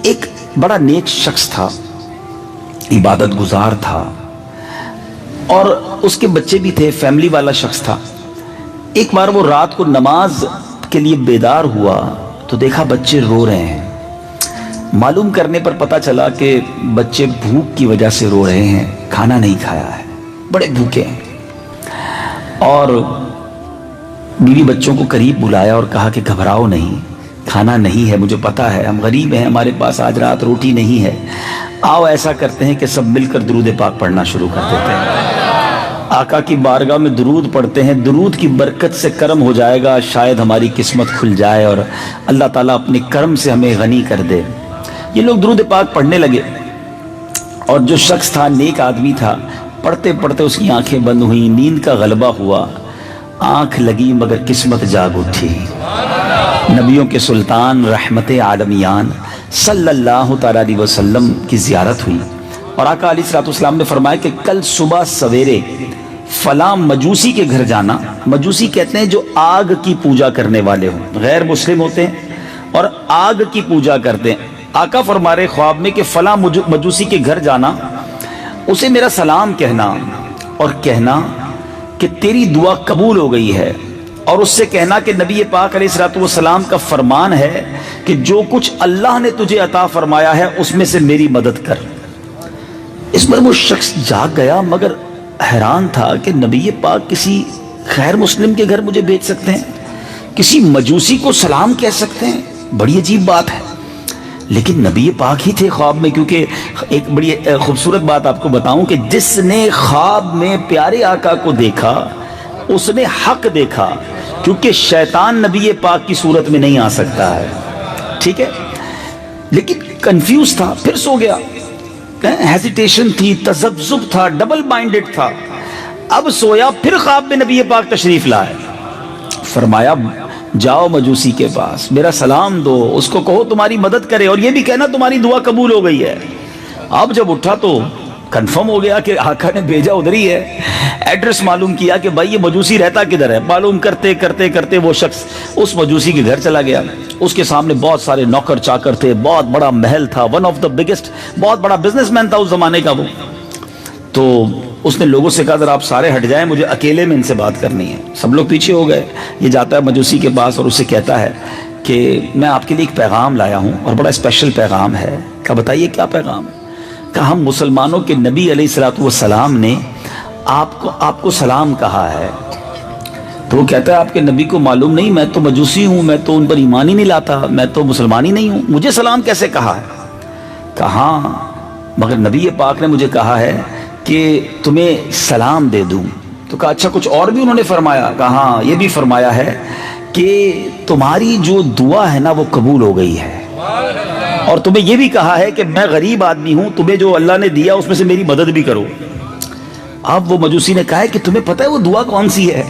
ایک بڑا نیک شخص تھا، عبادت گزار تھا اور اس کے بچے بھی تھے، فیملی والا شخص تھا۔ ایک بار وہ رات کو نماز کے لیے بیدار ہوا تو دیکھا بچے رو رہے ہیں۔ معلوم کرنے پر پتا چلا کہ بچے بھوک کی وجہ سے رو رہے ہیں، کھانا نہیں کھایا ہے، بڑے بھوکے ہیں۔ اور بیوی بچوں کو قریب بلایا اور کہا کہ گھبراؤ نہیں، کھانا نہیں ہے، مجھے پتا ہے ہم غریب ہیں، ہمارے پاس آج رات روٹی نہیں ہے، آؤ ایسا کرتے ہیں کہ سب مل کر درود پاک پڑھنا شروع کر دیتے ہیں، آقا کی بارگاہ میں درود پڑھتے ہیں، درود کی برکت سے کرم ہو جائے گا، شاید ہماری قسمت کھل جائے اور اللہ تعالیٰ اپنے کرم سے ہمیں غنی کر دے۔ یہ لوگ درود پاک پڑھنے لگے اور جو شخص تھا نیک آدمی تھا، پڑھتے پڑھتے اس کی آنکھیں بند ہوئیں، نیند کا غلبہ ہوا، آنکھ لگی مگر قسمت جاگ اٹھی۔ نبیوں کے سلطان رحمت عالمیان صلی اللہ تعالیٰ علیہ وسلم کی زیارت ہوئی اور آقا علیہ الصلوۃ والسلام نے فرمایا کہ کل صبح سویرے فلاں مجوسی کے گھر جانا۔ مجوسی کہتے ہیں جو آگ کی پوجا کرنے والے ہوں، غیر مسلم ہوتے ہیں اور آگ کی پوجا کرتے ہیں۔ آقا فرما رہے خواب میں کہ فلاں مجوسی کے گھر جانا، اسے میرا سلام کہنا اور کہنا کہ تیری دعا قبول ہو گئی ہے، اور اس سے کہنا کہ نبی پاک علیہ الصلوۃ والسلام کا فرمان ہے کہ جو کچھ اللہ نے تجھے عطا فرمایا ہے اس میں سے میری مدد کر۔ اس پر وہ شخص جاگ گیا مگر حیران تھا کہ نبی پاک کسی غیر مسلم کے گھر مجھے بھیج سکتے ہیں، کسی مجوسی کو سلام کہہ سکتے ہیں، بڑی عجیب بات ہے۔ لیکن نبی پاک ہی تھے خواب میں، کیونکہ ایک بڑی خوبصورت بات آپ کو بتاؤں کہ جس نے خواب میں پیارے آقا کو دیکھا اس نے حق دیکھا، کیونکہ شیطان نبی پاک کی صورت میں نہیں آ سکتا ہے، ٹھیک ہے۔ لیکن کنفیوز تھا، پھر سو گیا، ہیزیٹیشن تھی، تذبذب تھا، ڈبل مائنڈڈ تھا۔ اب سویا، پھر خواب میں نبی پاک تشریف لائے، فرمایا جاؤ مجوسی کے پاس، میرا سلام دو، اس کو کہو تمہاری مدد کرے اور یہ بھی کہنا تمہاری دعا قبول ہو گئی ہے۔ اب جب اٹھا تو کنفرم ہو گیا کہ آقا نے بھیجا ادھر ہی ہے۔ ایڈریس معلوم کیا کہ بھائی یہ مجوسی رہتا کدھر ہے، معلوم کرتے کرتے کرتے وہ شخص اس مجوسی کے گھر چلا گیا۔ اس کے سامنے بہت سارے نوکر چاکر تھے، بہت بڑا محل تھا، ون آف دا بگیسٹ، بہت بڑا بزنس مین تھا اس زمانے کا وہ۔ تو اس نے لوگوں سے کہا ذرا آپ سارے ہٹ جائیں، مجھے اکیلے میں ان سے بات کرنی ہے۔ سب لوگ پیچھے ہو گئے۔ یہ جاتا ہے مجوسی کے پاس اور اسے کہتا ہے کہ میں آپ کے لیے ایک پیغام لایا ہوں اور بڑا اسپیشل پیغام ہے۔ کہا بتائیے کیا پیغام ہے؟ کہا ہم مسلمانوں کے نبی علیہ الصلوۃ والسلام نے آپ کو سلام کہا ہے۔ تو وہ کہتا ہے آپ کے نبی کو معلوم نہیں، میں تو مجوسی ہوں، میں تو ان پر ایمان ہی نہیں لاتا، میں تو مسلمان ہی نہیں ہوں، مجھے سلام کیسے کہا ہے؟ کہا مگر نبی پاک نے مجھے کہا ہے کہ تمہیں سلام دے دوں۔ تو کہا اچھا کچھ اور بھی انہوں نے فرمایا؟ کہا ہاں یہ بھی فرمایا ہے کہ تمہاری جو دعا ہے نا وہ قبول ہو گئی ہے، اور تمہیں یہ بھی کہا ہے کہ میں غریب آدمی ہوں، تمہیں جو اللہ نے دیا اس میں سے میری مدد بھی کرو۔ اب وہ مجوسی نے کہا ہے کہ تمہیں پتہ ہے وہ دعا کون سی ہے؟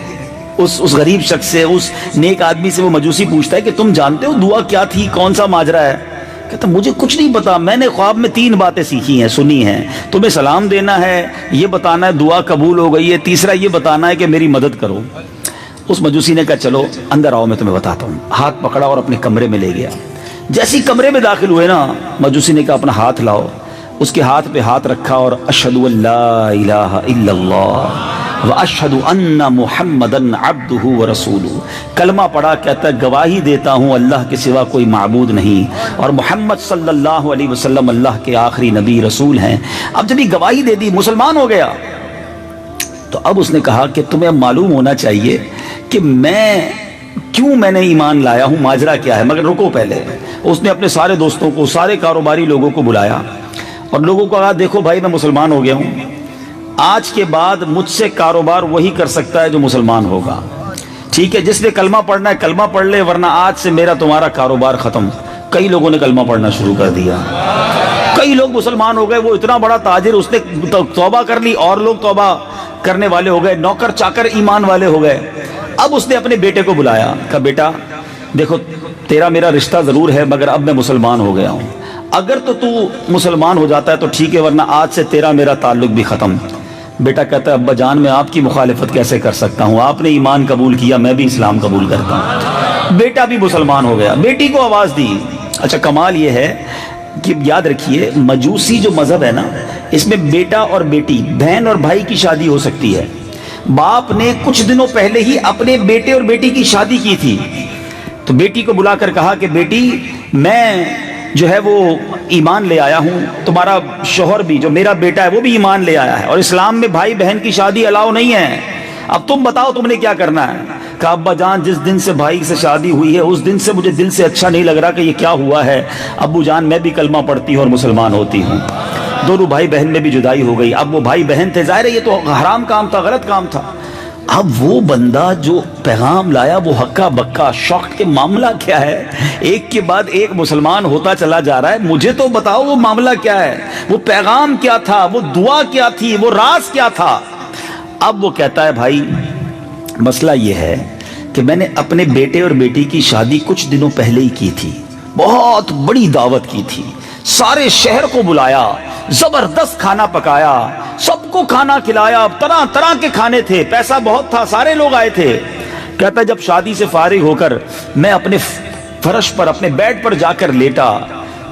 اس غریب شخص سے، اس نیک آدمی سے وہ مجوسی پوچھتا ہے کہ تم جانتے ہو دعا کیا تھی، کون سا ماجرا ہے؟ کہتا مجھے کچھ نہیں پتا، میں نے خواب میں 3 باتیں سیکھی ہیں، سنی ہیں، تمہیں سلام دینا ہے، یہ بتانا ہے دعا قبول ہو گئی ہے، تیسرا یہ بتانا ہے کہ میری مدد کرو۔ اس مجوسی نے کہا چلو اندر آؤ میں تمہیں بتاتا ہوں۔ ہاتھ پکڑا اور اپنے کمرے میں لے گیا۔ جیسی کمرے میں داخل ہوئے نا، مجوسی نے کہا اپنا ہاتھ لاؤ، اس کے ہاتھ پہ ہاتھ رکھا اور اشہد ان لا الہ الا اللہ واشہد ان محمدن عبدہ ورسولہ، کلمہ پڑھا، کہتا ہے گواہی دیتا ہوں اللہ کے سوا کوئی معبود نہیں اور محمد صلی اللہ علیہ وسلم اللہ کے آخری نبی رسول ہیں۔ اب جب یہ گواہی دے دی مسلمان ہو گیا، تو اب اس نے کہا کہ تمہیں معلوم ہونا چاہیے کہ میں نے ایمان لایا ہوں، ماجرا کیا ہے، مگر رکو پہلے۔ اس نے اپنے سارے دوستوں کو، سارے کاروباری لوگوں کو بلایا اور لوگوں کو کہا دیکھو بھائی میں مسلمان ہو گیا ہوں، آج کے بعد مجھ سے کاروبار وہی کر سکتا ہے جو مسلمان ہوگا، ٹھیک ہے؟ جس نے کلمہ پڑھنا ہے کلمہ پڑھ لے، ورنہ آج سے میرا تمہارا کاروبار ختم۔ کئی لوگوں نے کلمہ پڑھنا شروع کر دیا، کئی لوگ مسلمان ہو گئے۔ وہ اتنا بڑا تاجر، اس نے توبہ کر لی اور لوگ توبہ کرنے والے ہو گئے، نوکر چاکر ایمان والے ہو گئے۔ اب اس نے اپنے بیٹے کو بلایا، کہا بیٹا دیکھو تیرا میرا رشتہ ضرور ہے مگر اب میں مسلمان ہو گیا ہوں، اگر تو مسلمان ہو جاتا ہے تو ٹھیک ہے، ورنہ آج سے تیرا میرا تعلق بھی ختم۔ بیٹا کہتا ہے ابا جان میں آپ کی مخالفت کیسے کر سکتا ہوں، آپ نے ایمان قبول کیا، میں بھی اسلام قبول کرتا ہوں۔ بیٹا بھی مسلمان ہو گیا۔ بیٹی کو آواز دی۔ اچھا کمال یہ ہے کہ یاد رکھیے مجوسی جو مذہب ہے نا، اس میں بیٹا اور بیٹی، بہن اور بھائی کی شادی ہو سکتی ہے۔ باپ نے کچھ دنوں پہلے ہی اپنے بیٹے اور بیٹی کی شادی کی تھی، تو بیٹی کو بلا کر کہا کہ بیٹی میں جو ہے وہ ایمان لے آیا ہوں، تمہارا شوہر بھی جو میرا بیٹا ہے وہ بھی ایمان لے آیا ہے، اور اسلام میں بھائی بہن کی شادی الاؤ نہیں ہے، اب تم بتاؤ تم نے کیا کرنا ہے۔ کہا ابا جان جس دن سے بھائی سے شادی ہوئی ہے اس دن سے مجھے دل سے اچھا نہیں لگ رہا کہ یہ کیا ہوا ہے۔ ابو جان میں بھی کلمہ پڑھتی ہوں اور مسلمان ہوتی ہوں۔ دونوں بھائی بہن میں بھی جدائی ہو گئی۔ اب وہ بھائی بہن تھے، ظاہر ہے یہ تو حرام کام تھا، غلط کام تھا۔ اب وہ بندہ جو پیغام لایا وہ ہکا بکا شوق کے معاملہ کیا ہے، ایک کے بعد ایک مسلمان ہوتا چلا جا رہا ہے، مجھے تو بتاؤ وہ معاملہ کیا ہے، وہ پیغام کیا تھا، وہ دعا کیا تھی، وہ راز کیا تھا۔ اب وہ کہتا ہے بھائی مسئلہ یہ ہے کہ میں نے اپنے بیٹے اور بیٹی کی شادی کچھ دنوں پہلے ہی کی تھی، بہت بڑی دعوت کی تھی، سارے شہر کو بلایا، زبردست کھانا پکایا، سب کو کھانا کھلایا، طرح طرح کے کھانے تھے، پیسہ بہت تھا، سارے لوگ آئے تھے۔ کہتا ہے جب شادی سے فارغ ہو کر میں اپنے فرش پر اپنے بیڈ پر جا کر لیٹا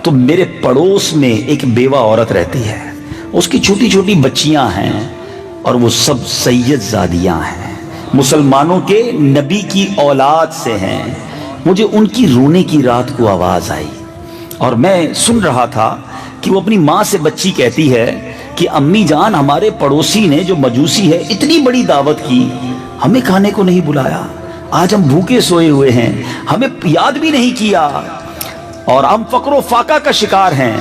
تو میرے پڑوس میں ایک بیوہ عورت رہتی ہے، اس کی چھوٹی چھوٹی بچیاں ہیں اور وہ سب سید زادیاں ہیں، مسلمانوں کے نبی کی اولاد سے ہیں۔ مجھے ان کی رونے کی رات کو آواز آئی اور میں سن رہا تھا کہ وہ اپنی ماں سے بچی کہتی ہے کہ امی جان ہمارے پڑوسی نے جو مجوسی ہے اتنی بڑی دعوت کی، ہمیں کھانے کو نہیں بلایا، آج ہم بھوکے سوئے ہوئے ہیں، ہمیں یاد بھی نہیں کیا اور ہم فقر و فاقہ کا شکار ہیں۔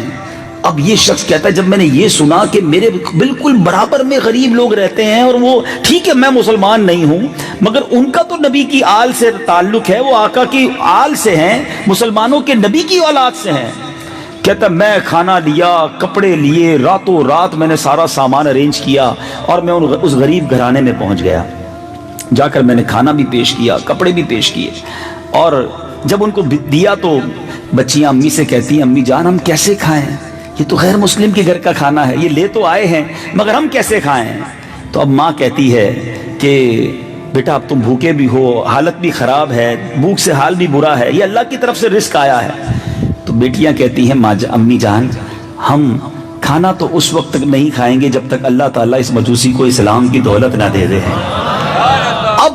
اب یہ شخص کہتا ہے جب میں نے یہ سنا کہ میرے بالکل برابر میں غریب لوگ رہتے ہیں اور وہ ٹھیک ہے میں مسلمان نہیں ہوں مگر ان کا تو نبی کی آل سے تعلق ہے، وہ آقا کی آل سے ہیں، مسلمانوں کے نبی کی اولاد سے ہیں۔ کہتا میں کھانا لیا، کپڑے لیے، راتوں رات میں نے سارا سامان ارینج کیا اور میں اس غریب گھرانے میں پہنچ گیا، جا کر میں نے کھانا بھی پیش کیا، کپڑے بھی پیش کیے، اور جب ان کو دیا تو بچیاں امی سے کہتی ہیں امی جان ہم کیسے کھائیں، یہ تو غیر مسلم کے گھر کا کھانا ہے، یہ لے تو آئے ہیں مگر ہم کیسے کھائیں۔ تو اب ماں کہتی ہے کہ بیٹا اب تم بھوکے بھی ہو، حالت بھی خراب ہے، بھوک سے حال بھی برا ہے، یہ اللہ کی طرف سے رزق آیا ہے۔ تو بیٹیاں کہتی ہیں امی جان ہم کھانا تو اس وقت تک نہیں کھائیں گے جب تک اللہ تعالیٰ اس مجوسی کو اسلام کی دولت نہ دے دے۔ اب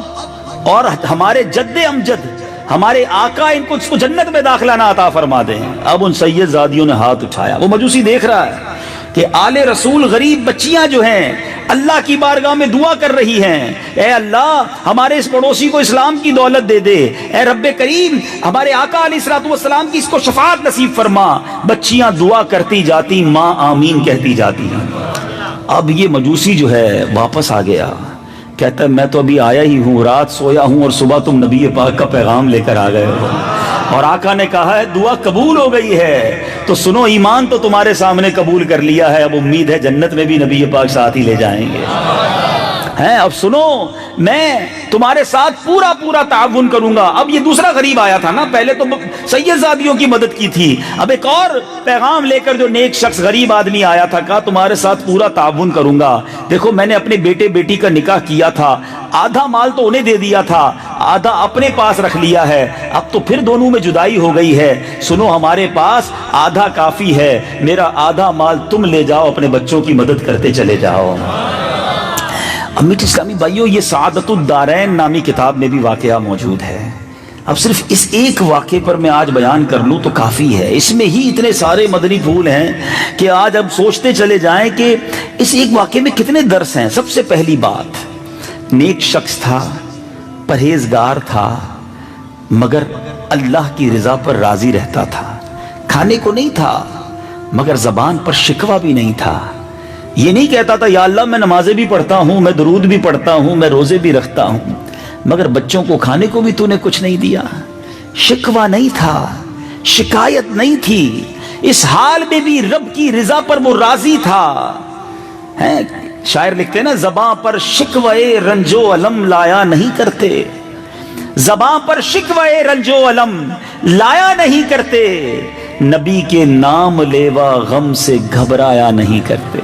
اور ہمارے جد امجد ہمارے آقا ان کو اس کو جنت میں داخلہ نہ عطا فرما دیں۔ اب ان سید زادیوں نے ہاتھ اٹھایا، وہ مجوسی دیکھ رہا ہے کہ آل رسول غریب بچیاں جو ہیں اللہ کی بارگاہ میں دعا کر رہی ہیں، اے اللہ ہمارے اس پڑوسی کو اسلام کی دولت دے دے، اے رب کریم ہمارے آقا علیہ الصلوۃ والسلام کی اس کو شفاعت نصیب فرما۔ بچیاں دعا کرتی جاتی، ماں آمین کہتی جاتی ہیں۔ اب یہ مجوسی جو ہے واپس آ گیا، کہتا ہے میں تو ابھی آیا ہی ہوں، رات سویا ہوں اور صبح تم نبی پاک کا پیغام لے کر آ گئے ہو اور آقا نے کہا ہے دعا قبول ہو گئی ہے، تو سنو ایمان تو تمہارے سامنے قبول کر لیا ہے، اب امید ہے جنت میں بھی نبی پاک ساتھ ہی لے جائیں گے۔ ہیں اب سنو میں تمہارے ساتھ پورا پورا تعاون کروں گا۔ اب یہ دوسرا غریب آیا تھا نا، پہلے تو سید زادیوں کی مدد کی تھی، اب ایک اور پیغام لے کر جو نیک شخص غریب آدمی آیا تھا، کہا تمہارے ساتھ پورا تعاون کروں گا۔ دیکھو میں نے اپنے بیٹے بیٹی کا نکاح کیا تھا، آدھا مال تو انہیں دے دیا تھا، آدھا اپنے پاس رکھ لیا ہے، اب تو پھر دونوں میں جدائی ہو گئی ہے، سنو ہمارے پاس آدھا کافی ہے، میرا آدھا مال تم لے جاؤ، اپنے بچوں کی مدد کرتے چلے جاؤ۔ امیت اسلامی بھائیوں یہ سعادت الدارین نامی کتاب میں بھی واقعہ موجود ہے۔ اب صرف اس ایک واقعے پر میں آج بیان کر لوں تو کافی ہے، اس میں ہی اتنے سارے مدنی پھول ہیں کہ آج اب سوچتے چلے جائیں کہ اس ایک واقعے میں کتنے درس ہیں۔ سب سے پہلی بات، نیک شخص تھا، پرہیزگار تھا، مگر اللہ کی رضا پر راضی رہتا تھا، کھانے کو نہیں تھا مگر زبان پر شکوہ بھی نہیں تھا، یہ نہیں کہتا تھا یا اللہ میں نمازیں بھی پڑھتا ہوں، میں درود بھی پڑھتا ہوں، میں روزے بھی رکھتا ہوں، مگر بچوں کو کھانے کو بھی تو نے کچھ نہیں دیا۔ شکوہ نہیں تھا، شکایت نہیں تھی، اس حال میں بھی رب کی رضا پر وہ راضی تھا۔ شاعر لکھتے ہیں نا، زباں پر شکوے رنج و علم لایا نہیں کرتے، زباں پر شکوے رنج و علم لایا نہیں کرتے، نبی کے نام لیوا غم سے گھبرایا نہیں کرتے۔